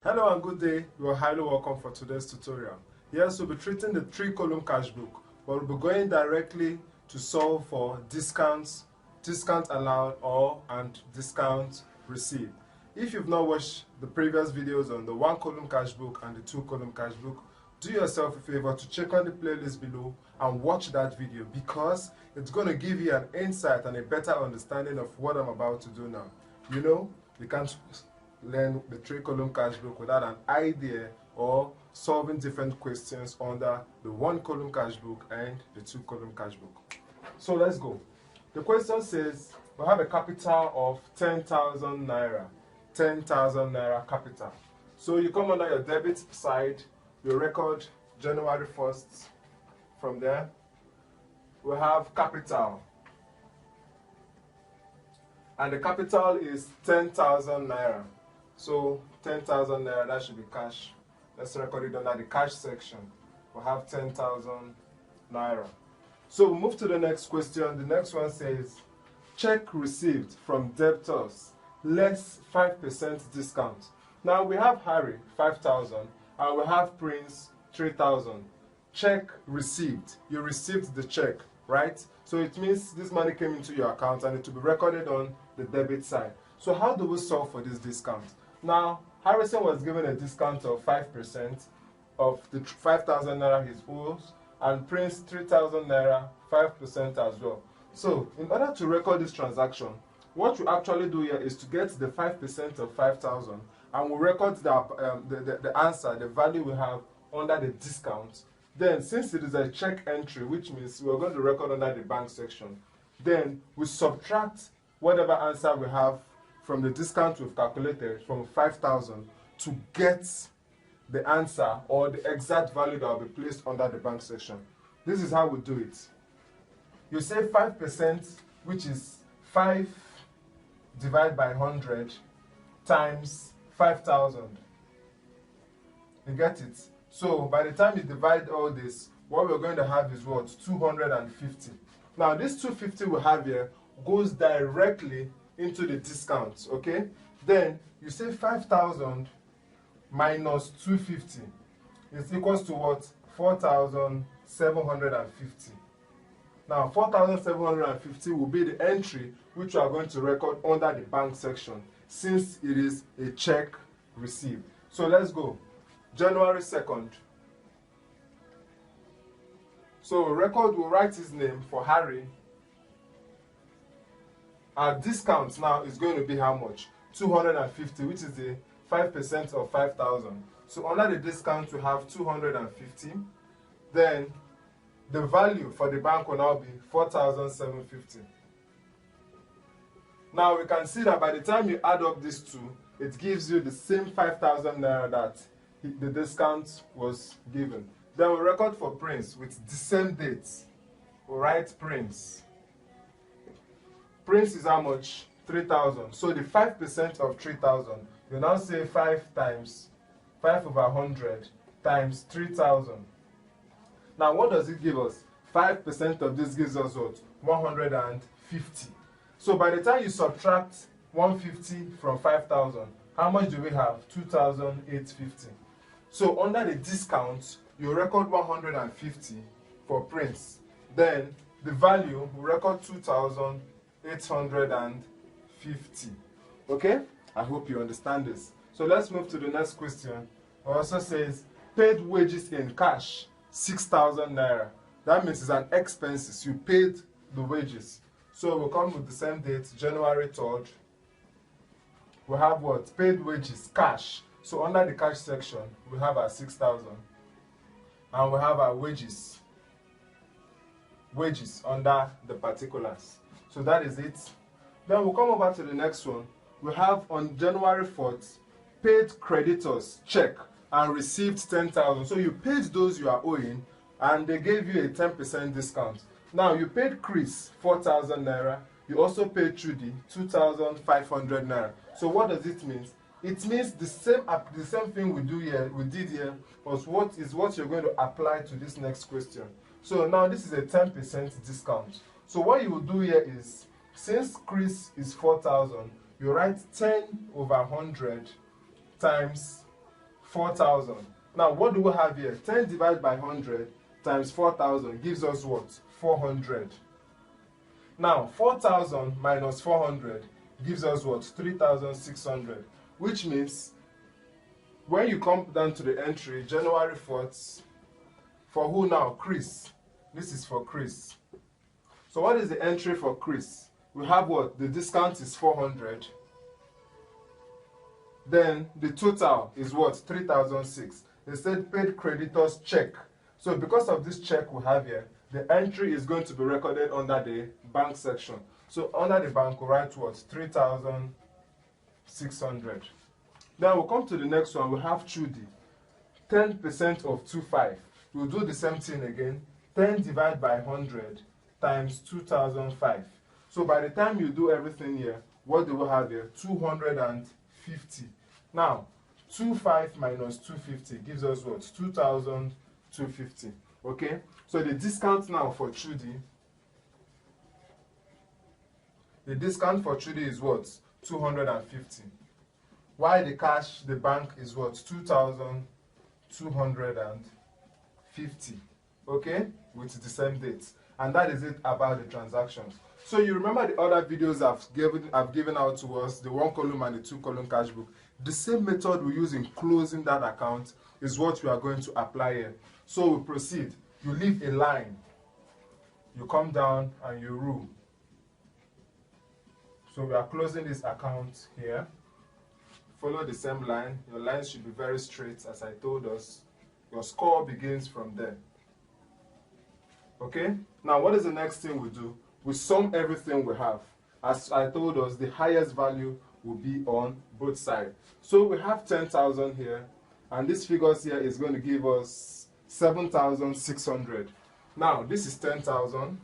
Hello and good day. You are highly welcome for today's tutorial. Yes, we'll be treating the 3-column cash book, but we'll be going directly to solve for discounts, discount allowed and discount received. If you've not watched the previous videos on the 1-column cash book and the 2-column cash book, do yourself a favor to check on the playlist below and watch that video, because it's going to give you an insight and a better understanding of what I'm about to do now. You know, you can't learn the 3-column cash book without an idea or solving different questions under the 1-column cash book and the 2-column cash book. So let's go. The question says we have a capital of 10,000 naira. 10,000 naira capital. So you come under your debit side, you record January 1st. From there, we have capital. And the capital is 10,000 naira. So 10,000 naira, that should be cash. Let's record it under the cash section. We have 10,000 naira. So we move to the next question. The next one says, check received from debtors, less 5% discount. Now we have Harry, 5,000, and we have Prince, 3,000. Check received. You received the check, right? So it means this money came into your account and it will be recorded on the debit side. So how do we solve for this discount? Now, Harrison was given a discount of 5% of the 5,000 naira he owes, and Prince 3,000 naira, 5% as well. So, in order to record this transaction, what we actually do here is to get the 5% of 5,000, and we record the answer, the value we have under the discount. Then, since it is a check entry, which means we're going to record under the bank section, then we subtract whatever answer we have from the discount we've calculated from 5,000 to get the answer or the exact value that will be placed under the bank section. This is how we do it. You say 5%, which is 5 divided by 100 times 5,000. You get it? So by the time you divide all this, what we're going to have is what? 250. Now this 250 we have here goes directly into the discount, okay? Then you say 5,000 minus 250 is equals to what? 4,750. Now 4,750 will be the entry which we are going to record under the bank section, since it is a check received. So let's go. January 2nd. So record will write his name for Harry. Our discount now is going to be how much? 250, which is the 5% of 5,000. So under the discount we have 250. Then the value for the bank will now be 4,750. Now we can see that by the time you add up these two, it gives you the same 5,000 naira that the discount was given. Then we record for Prince with the same dates. We write Prince. Prince is how much? 3,000. So the 5% of 3,000, you now say 5 times 5 over 100 times 3,000. Now what does it give us? 5% of this gives us what? 150. So by the time you subtract 150 from 5,000, how much do we have? 2,850. So under the discount, you record 150 for Prince. Then the value, we record 2,850. Okay? I hope you understand this. So let's move to the next question. It also says, paid wages in cash, 6,000 naira. That means it's an expenses. You paid the wages. So we'll come with the same date, January 3rd. We have what? Paid wages, cash. So under the cash section, we have our 6,000. And we have our wages. Wages under the particulars. So that is it. Then we'll come over to the next one. We have on January 4th, paid creditors, check, and received 10,000. So you paid those you are owing, and they gave you a 10% discount. Now you paid Chris 4,000 naira. You also paid Trudy 2,500 naira. So what does it mean? It means the same thing we did here was what you're going to apply to this next question. So now this is a 10% discount. So what you will do here is, since Chris is 4,000, you write 10 over 100 times 4,000. Now, what do we have here? 10 divided by 100 times 4,000 gives us what? 400. Now, 4,000 minus 400 gives us what? 3,600. Which means, when you come down to the entry, January 4th, for who now? Chris. This is for Chris. So what is the entry for Chris? We have what? The discount is 400. Then the total is what? 3,006. They said paid creditors check. So because of this check we have here, the entry is going to be recorded under the bank section. So under the bank, we write what? 3,600. Then we'll come to the next one. We have Chudi. 10% of 25. We'll do the same thing again. 10 divided by 100 times 2,005. So by the time you do everything here, what do we have here? 250. Now, 25 minus 250 gives us what? 2,250. Okay? So the discount now for Chudi, the discount for Chudi is what? 250. While the cash, the bank is what? 2,250. Okay? With the same date. And that is it about the transactions. So you remember the other videos I've given out to us, the 1 column and the 2 column cash book. The same method we use in closing that account is what we are going to apply here. So we proceed. You leave a line. You come down and you rule. So we are closing this account here. Follow the same line. Your lines should be very straight, as I told us. Your score begins from there. Okay? Now, what is the next thing we do? We sum everything we have. As I told us, the highest value will be on both sides. So we have 10,000 here, and this figures here is going to give us 7,600. Now, this is 10,000,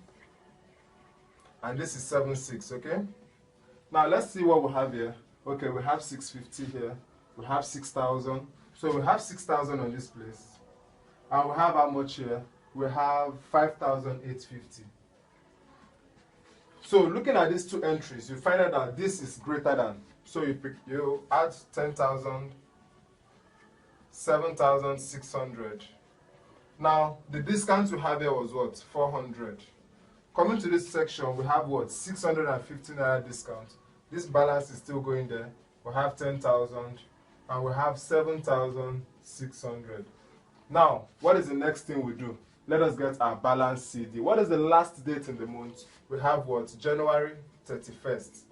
and this is 7,600, okay? Now, let's see what we have here. Okay, we have 650 here. We have 6,000. So we have 6,000 on this place. And we have how much here? We have 5,850. So looking at these two entries, you find out that this is greater than. So you add 10,000, 7,600. Now, the discount we have here was what? 400. Coming to this section, we have what? 650 naira discount. This balance is still going there. We have 10,000 and we have 7,600. Now, what is the next thing we do? Let us get our balance CD. What is the last date in the month? We have what? January 31st.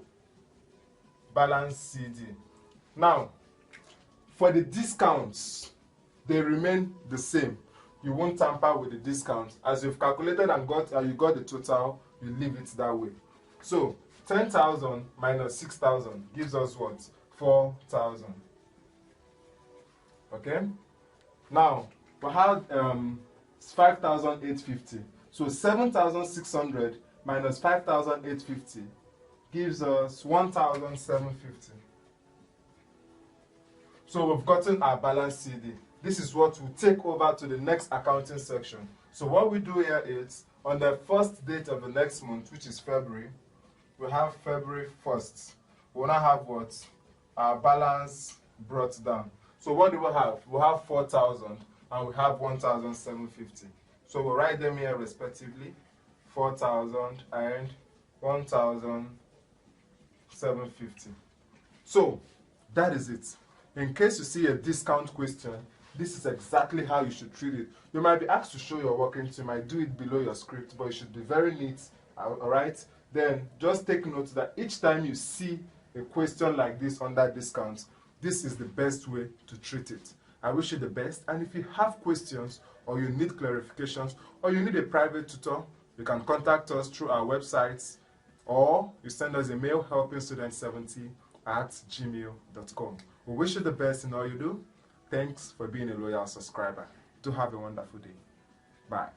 Balance CD. Now, for the discounts, they remain the same. You won't tamper with the discount. As you've calculated and you got the total, you leave it that way. So, 10,000 minus 6,000 gives us what? 4,000. Okay? Now, we have 5,850. So 7,600 minus 5,850 gives us 1,750. So we've gotten our balance CD. This is what we'll take over to the next accounting section. So what we do here is, on the first date of the next month, which is February, we have February 1st. We'll now have what? Our balance brought down. So what do we have? We have 4,000 and we have 1,750. So we'll write them here respectively. 4,000 and 1,750. So that is it. In case you see a discount question, this is exactly how you should treat it. You might be asked to show your working, so you might do it below your script, but it should be very neat, alright? Then just take note that each time you see a question like this under discounts, this is the best way to treat it. I wish you the best, and if you have questions or you need clarifications or you need a private tutor, you can contact us through our websites or you send us a mail, helpingstudent70@gmail.com. We wish you the best in all you do. Thanks for being a loyal subscriber. Do have a wonderful day. Bye.